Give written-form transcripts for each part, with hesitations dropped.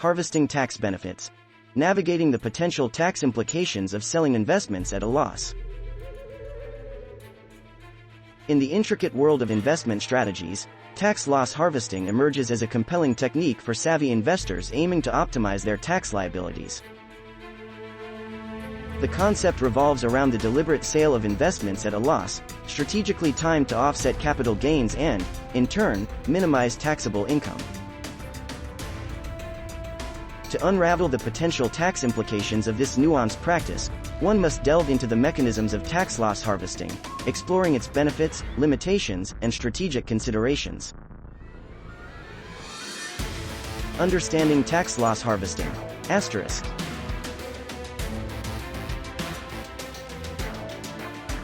Harvesting tax benefits. Navigating the potential tax implications of selling investments at a loss. In the intricate world of investment strategies, tax loss harvesting emerges as a compelling technique for savvy investors aiming to optimize their tax liabilities. The concept revolves around the deliberate sale of investments at a loss, strategically timed to offset capital gains and, in turn, minimize taxable income. To unravel the potential tax implications of this nuanced practice, one must delve into the mechanisms of tax loss harvesting, exploring its benefits, limitations, and strategic considerations. Understanding tax loss harvesting. Asterisk.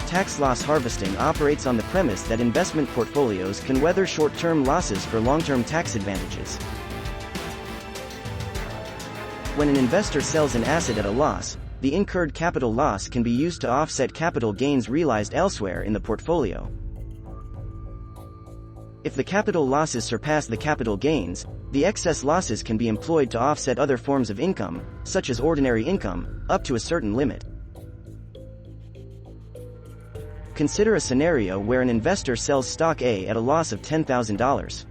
Tax loss harvesting operates on the premise that investment portfolios can weather short-term losses for long-term tax advantages. When an investor sells an asset at a loss, the incurred capital loss can be used to offset capital gains realized elsewhere in the portfolio. If the capital losses surpass the capital gains, the excess losses can be employed to offset other forms of income, such as ordinary income, up to a certain limit. Consider a scenario where an investor sells stock A at a loss of $10,000.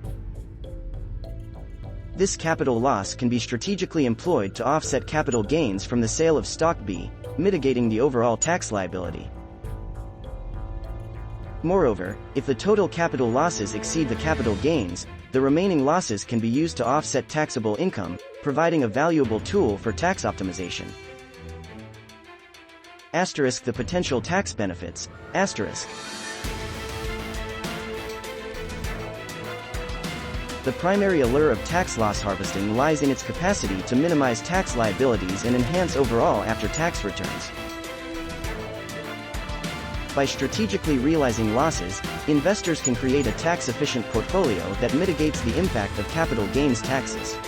This capital loss can be strategically employed to offset capital gains from the sale of stock B, mitigating the overall tax liability. Moreover, if the total capital losses exceed the capital gains, the remaining losses can be used to offset taxable income, providing a valuable tool for tax optimization. Asterisk the potential tax benefits. Asterisk. The primary allure of tax loss harvesting lies in its capacity to minimize tax liabilities and enhance overall after-tax returns. By strategically realizing losses, investors can create a tax-efficient portfolio that mitigates the impact of capital gains taxes.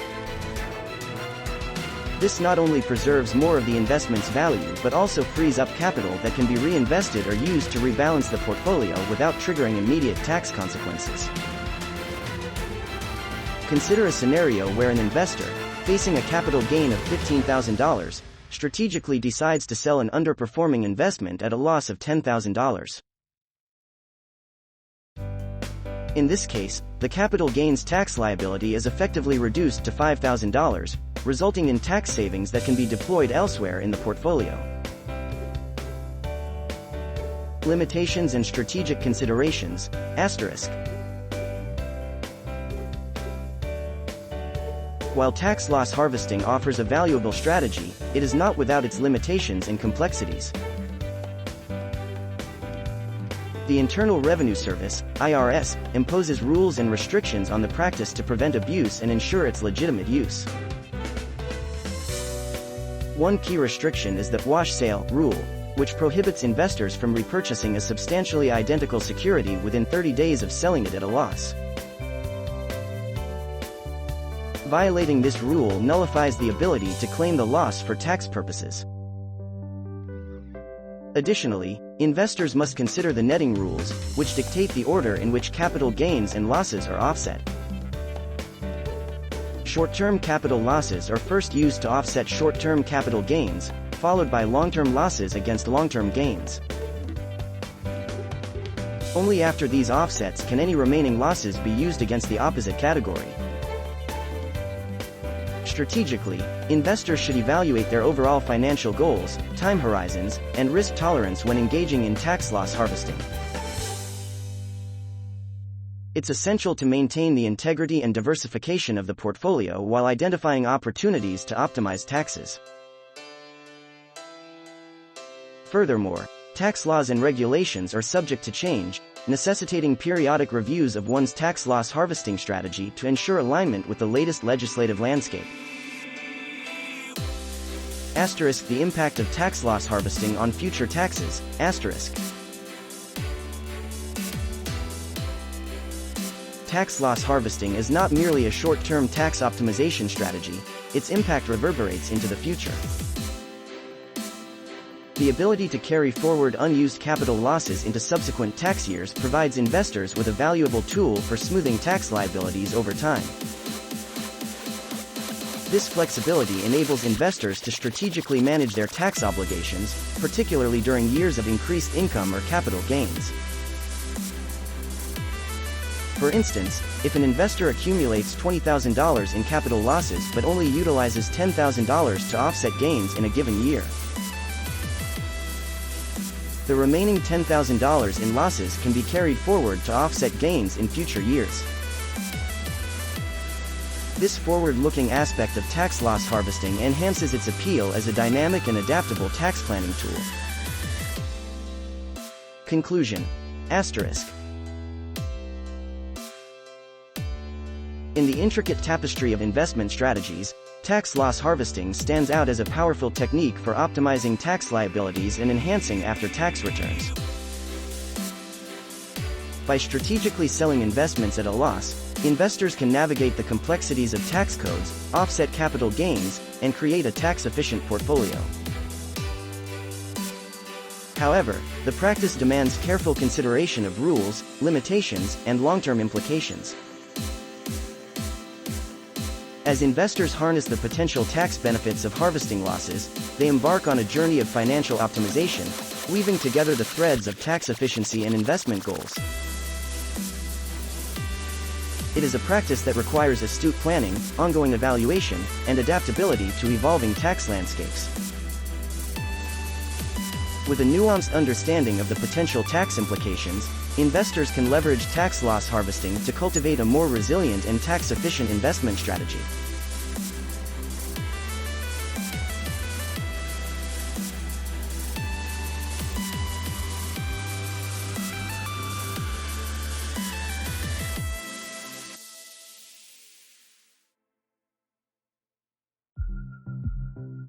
This not only preserves more of the investment's value but also frees up capital that can be reinvested or used to rebalance the portfolio without triggering immediate tax consequences. Consider a scenario where an investor, facing a capital gain of $15,000, strategically decides to sell an underperforming investment at a loss of $10,000. In this case, the capital gains tax liability is effectively reduced to $5,000, resulting in tax savings that can be deployed elsewhere in the portfolio. Limitations and strategic considerations. Asterisk. While tax loss harvesting offers a valuable strategy, it is not without its limitations and complexities. The Internal Revenue Service, IRS, imposes rules and restrictions on the practice to prevent abuse and ensure its legitimate use. One key restriction is the wash sale rule, which prohibits investors from repurchasing a substantially identical security within 30 days of selling it at a loss. Violating this rule nullifies the ability to claim the loss for tax purposes. Additionally, investors must consider the netting rules, which dictate the order in which capital gains and losses are offset. Short-term capital losses are first used to offset short-term capital gains, followed by long-term losses against long-term gains. Only after these offsets can any remaining losses be used against the opposite category. Strategically, investors should evaluate their overall financial goals, time horizons, and risk tolerance when engaging in tax loss harvesting. It's essential to maintain the integrity and diversification of the portfolio while identifying opportunities to optimize taxes. Furthermore, tax laws and regulations are subject to change, necessitating periodic reviews of one's tax loss harvesting strategy to ensure alignment with the latest legislative landscape. Asterisk the impact of tax loss harvesting on future taxes. Asterisk. Tax loss harvesting is not merely a short-term tax optimization strategy, its impact reverberates into the future. The ability to carry forward unused capital losses into subsequent tax years provides investors with a valuable tool for smoothing tax liabilities over time. This flexibility enables investors to strategically manage their tax obligations, particularly during years of increased income or capital gains. For instance, if an investor accumulates $20,000 in capital losses but only utilizes $10,000 to offset gains in a given year, the remaining $10,000 in losses can be carried forward to offset gains in future years. This forward-looking aspect of tax loss harvesting enhances its appeal as a dynamic and adaptable tax planning tool. Conclusion. Asterisk. In the intricate tapestry of investment strategies, tax loss harvesting stands out as a powerful technique for optimizing tax liabilities and enhancing after-tax returns. By strategically selling investments at a loss, investors can navigate the complexities of tax codes, offset capital gains, and create a tax-efficient portfolio. However, the practice demands careful consideration of rules, limitations, and long-term implications. As investors harness the potential tax benefits of harvesting losses, they embark on a journey of financial optimization, weaving together the threads of tax efficiency and investment goals. It is a practice that requires astute planning, ongoing evaluation, and adaptability to evolving tax landscapes. With a nuanced understanding of the potential tax implications, investors can leverage tax loss harvesting to cultivate a more resilient and tax-efficient investment strategy.